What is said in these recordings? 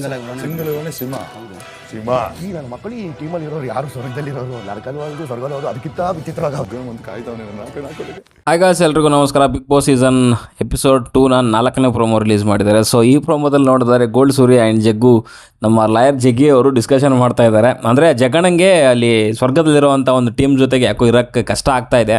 Single ಸಿಂಹ ಸಿಂಹ. ಈ ನನ್ನ ಮಕ್ಕಳು ಈ ಟೀಮಲ್ಲಿ ಇರೋರು ಯಾರು ಸ್ವರ್ಗದಲ್ಲಿರೋರು, ನರಕದವರೆಗೂ ಸ್ವರ್ಗದವರು, ಅದಕ್ಕಿಂತ ವಿಚಿತ್ರವಾಗಿ ಒಂದು ಕಾಯ್ತಾವನೆ ನನ್ನ. ಆಗ ಎಲ್ರಿಗೂ ನಮಸ್ಕಾರ. ಬಿಗ್ ಬಾಸ್ ಸೀಸನ್ ಎಪಿಸೋಡ್ 2ನ 4ನೇ ಪ್ರೋಮೋ ರಿಲೀಸ್ ಮಾಡಿದ್ದಾರೆ. ಸೊ ಈ ಪ್ರೋಮೋದಲ್ಲಿ ನೋಡಿದರೆ ಗೋಲ್ಡ್ ಸೂರ್ಯ ಆ್ಯಂಡ್ ಜಗ್ಗು, ನಮ್ಮ ಲಾಯರ್ ಜಗ್ಗಿ ಅವರು ಡಿಸ್ಕಷನ್ ಮಾಡ್ತಾ ಇದ್ದಾರೆ. ಅಂದರೆ ಜಗಣಂಗೆ ಅಲ್ಲಿ ಸ್ವರ್ಗದಲ್ಲಿರುವಂಥ ಒಂದು ಟೀಮ್ ಜೊತೆಗೆ ಯಾಕೋ ಇರೋಕ್ಕೆ ಕಷ್ಟ ಆಗ್ತಾ ಇದೆ.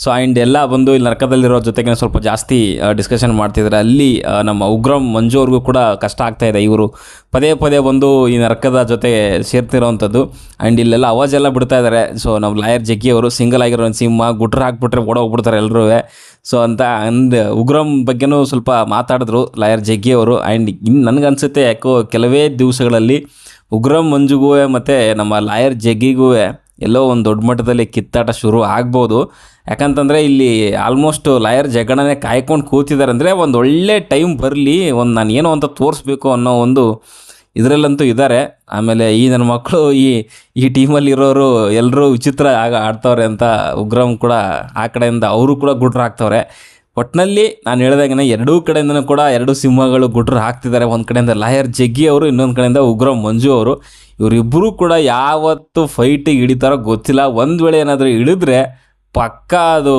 ಸೊ ಆ್ಯಂಡ್ ಎಲ್ಲ ಬಂದು ಇಲ್ಲಿ ನರಕದಲ್ಲಿರೋ ಜೊತೆಗೆ ಸ್ವಲ್ಪ ಜಾಸ್ತಿ ಡಿಸ್ಕಷನ್ ಮಾಡ್ತಿದ್ದಾರೆ. ಅಲ್ಲಿ ನಮ್ಮ ಉಗ್ರಂ ಮಂಜು ಅವ್ರಿಗೂ ಕೂಡ ಕಷ್ಟ ಆಗ್ತಾ ಇದೆ. ಇವರು ಪದೇ ಪದೇ ಬಂದು ಈ ನರಕದ ಜೊತೆ ಸೇರ್ತಿರೋವಂಥದ್ದು. ಆ್ಯಂಡ್ ಇಲ್ಲೆಲ್ಲ ಅವಾಜೆಲ್ಲ ಬಿಡ್ತಾ ಇದ್ದಾರೆ. ಸೊ ನಮ್ಮ ಲಾಯರ್ ಜಗ್ಗಿ ಅವರು ಸಿಂಗಲ್ ಆಗಿರೋ ಸಿಂಹ ಗುಟ್ರ ಹಾಕ್ಬಿಟ್ರೆ ಓಡೋಗ್ಬಿಡ್ತಾರೆ ಎಲ್ಲರೂ. ಸೊ ಅಂತ ಉಗ್ರಂ ಬಗ್ಗೆನೂ ಸ್ವಲ್ಪ ಮಾತಾಡಿದ್ರು ಲಾಯರ್ ಜಗ್ಗಿ ಅವರು. ಆ್ಯಂಡ್ ಇನ್ನು ನನಗನ್ಸುತ್ತೆ ಯಾಕೋ ಕೆಲವೇ ದಿವಸಗಳಲ್ಲಿ ಉಗ್ರಂ ಮಂಜುಗೂ ಮತ್ತು ನಮ್ಮ ಲಾಯರ್ ಜಗ್ಗಿಗೂ ಎಲ್ಲೋ ಒಂದು ದೊಡ್ಡ ಮಟ್ಟದಲ್ಲಿ ಕಿತ್ತಾಟ ಶುರು ಆಗ್ಬೋದು. ಯಾಕಂತಂದರೆ ಇಲ್ಲಿ ಆಲ್ಮೋಸ್ಟ್ ಲಾಯರ್ ಜಗಣನೇ ಕಾಯ್ಕೊಂಡು ಕೂತಿದ್ದಾರೆ. ಅಂದರೆ ಒಂದು ಒಳ್ಳೆ ಟೈಮ್ ಬರಲಿ, ಒಂದು ನಾನು ಏನೋ ಅಂತ ತೋರಿಸ್ಬೇಕು ಅನ್ನೋ ಒಂದು ಇದರಲ್ಲಂತೂ ಇದ್ದಾರೆ. ಆಮೇಲೆ ಈ ನನ್ನ ಮಕ್ಕಳು ಈ ಟೀಮಲ್ಲಿರೋರು ಎಲ್ಲರೂ ವಿಚಿತ್ರ ಆಡ್ತವ್ರೆ ಅಂತ ಉಗ್ರಂ ಕೂಡ ಆ ಕಡೆಯಿಂದ ಅವರು ಕೂಡ ಗುಟ್ರು ಹಾಕ್ತವ್ರೆ. ಒಟ್ಟಿನಲ್ಲಿ ನಾನು ಹೇಳಿದಾಗನೇ ಎರಡೂ ಕಡೆಯಿಂದನೂ ಕೂಡ ಎರಡು ಸಿಂಹಗಳು ಗುಟ್ರು ಹಾಕ್ತಿದ್ದಾರೆ. ಒಂದು ಕಡೆಯಿಂದ ಲಾಯರ್ ಜಗ್ಗಿ ಅವರು, ಇನ್ನೊಂದು ಕಡೆಯಿಂದ ಉಗ್ರಂ ಮಂಜು ಅವರು. ಇವರಿಬ್ಬರೂ ಕೂಡ ಯಾವತ್ತು ಫೈಟಿಗೆ ಹಿಡಿತಾರೋ ಗೊತ್ತಿಲ್ಲ. ಒಂದು ವೇಳೆ ಏನಾದರೂ ಇಳಿದ್ರೆ ಪಕ್ಕ ಅದು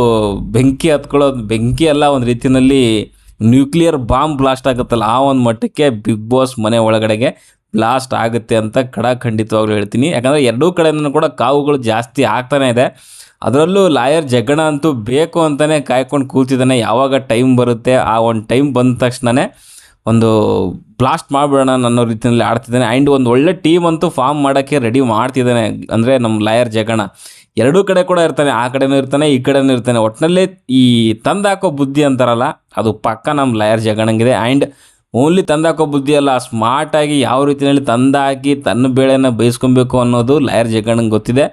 ಬೆಂಕಿ ಹತ್ಕೊಳ್ಳೋದು, ಬೆಂಕಿ ಎಲ್ಲ ಒಂದು ರೀತಿಯಲ್ಲಿ ನ್ಯೂಕ್ಲಿಯರ್ ಬಾಂಬ್ ಬ್ಲಾಸ್ಟ್ ಆಗುತ್ತಲ್ಲ ಆ ಒಂದು ಮಟ್ಟಕ್ಕೆ ಬಿಗ್ ಬಾಸ್ ಮನೆ ಒಳಗಡೆಗೆ ಬ್ಲಾಸ್ಟ್ ಆಗುತ್ತೆ ಅಂತ ಖಂಡಿತವಾಗ್ಲೂ ಹೇಳ್ತೀನಿ. ಯಾಕಂದರೆ ಎರಡೂ ಕಡೆಯಿಂದನೂ ಕೂಡ ಕಾವುಗಳು ಜಾಸ್ತಿ ಆಗ್ತಾನೆ ಇದೆ. ಅದರಲ್ಲೂ ಲಾಯರ್ ಜಗಣ ಅಂತೂ ಬೇಕು ಅಂತಲೇ ಕಾಯ್ಕೊಂಡು ಕೂತಿದ್ದಾನೆ. ಯಾವಾಗ ಟೈಮ್ ಬರುತ್ತೆ ಆ ಒಂದು ಟೈಮ್ ಬಂದ ತಕ್ಷಣವೇ ಒಂದು ಬ್ಲಾಸ್ಟ್ ಮಾಡಿಬಿಡೋಣ ಅನ್ನೋ ರೀತಿಯಲ್ಲಿ ಆಡ್ತಿದ್ದಾನೆ. ಆ್ಯಂಡ್ ಒಂದು ಒಳ್ಳೆ ಟೀಮ್ ಅಂತೂ ಫಾರ್ಮ್ ಮಾಡೋಕ್ಕೆ ರೆಡಿ ಮಾಡ್ತಿದ್ದಾನೆ. ಅಂದರೆ ನಮ್ಮ ಲಾಯರ್ ಜಗಣ ಎರಡೂ ಕಡೆ ಕೂಡ ಇರ್ತಾನೆ, ಆ ಕಡೆನೂ ಇರ್ತಾನೆ, ಈ ಕಡೆನೂ ಇರ್ತಾನೆ. ಒಟ್ಟಿನಲ್ಲಿ ಈ ತಂದಾಕೋ ಬುದ್ಧಿ ಅಂತಾರಲ್ಲ, ಅದು ಪಕ್ಕ ನಮ್ಮ ಲಾಯರ್ ಜಗಣಂಗಿದೆ. ಆ್ಯಂಡ್ ಓನ್ಲಿ ತಂದಾಕೋ ಬುದ್ಧಿ ಅಲ್ಲ, ಸ್ಮಾರ್ಟಾಗಿ ಯಾವ ರೀತಿಯಲ್ಲಿ ತಂದಾಕಿ ತನ್ನ ಬೇಳೆನ ಬೇಯಿಸ್ಕೊಬೇಕು ಅನ್ನೋದು ಲಾಯರ್ ಜಗಣಂಗೆ ಗೊತ್ತಿದೆ.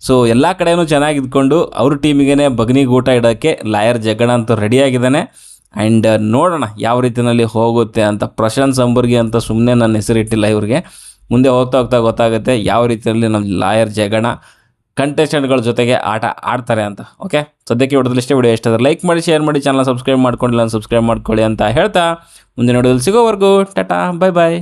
ಸೊ ಎಲ್ಲ ಕಡೆಯೂ ಚೆನ್ನಾಗಿ ಇದ್ಕೊಂಡು ಅವ್ರ ಟೀಮಿಗೆ ಬಗ್ನಿಗೆ ಊಟ ಇಡೋಕ್ಕೆ ಲಾಯರ್ ಜಗಣ ಅಂತೂ ರೆಡಿಯಾಗಿದ್ದಾನೆ. ಆ್ಯಂಡ್ ನೋಡೋಣ ಯಾವ ರೀತಿಯಲ್ಲಿ ಹೋಗುತ್ತೆ ಅಂತ. ಪ್ರಶಾಂತ್ ಸಂಬರ್ಗಿ ಅಂತ ಸುಮ್ಮನೆ ನನ್ನ ಹೆಸರಿಟ್ಟಿಲ್ಲ ಇವ್ರಿಗೆ. ಮುಂದೆ ಹೋಗ್ತಾ ಗೊತ್ತಾಗುತ್ತೆ ಯಾವ ರೀತಿಯಲ್ಲಿ ನಮ್ಮ ಲಾಯರ್ ಜಗಣ ಕಂಟೆಸ್ಟೆಂಟ್ಗಳ ಜೊತೆಗೆ ಆಟ ಆಡ್ತಾರೆ ಅಂತ. ಓಕೆ, ಸದ್ಯಕ್ಕೆ ವಿಡಿಯೋದಲ್ಲಿ ಇಷ್ಟೇ. ವಿಡಿಯೋ ಇಷ್ಟ ಆದರೆ ಲೈಕ್ ಮಾಡಿ, ಶೇರ್ ಮಾಡಿ, ಚಾನಲ್ ಸಬ್ಸ್ಕ್ರೈಬ್ ಮಾಡ್ಕೊಂಡಿಲ್ಲ ಸಬ್ಸ್ಕ್ರೈಬ್ ಮಾಡ್ಕೊಳ್ಳಿ ಅಂತ ಹೇಳ್ತಾ ಮುಂದಿನ ವಿಡಿಯೋದಲ್ಲಿ ಸಿಗೋವರೆಗೂ ಟಾಟಾ, ಬೈ ಬಾಯ್.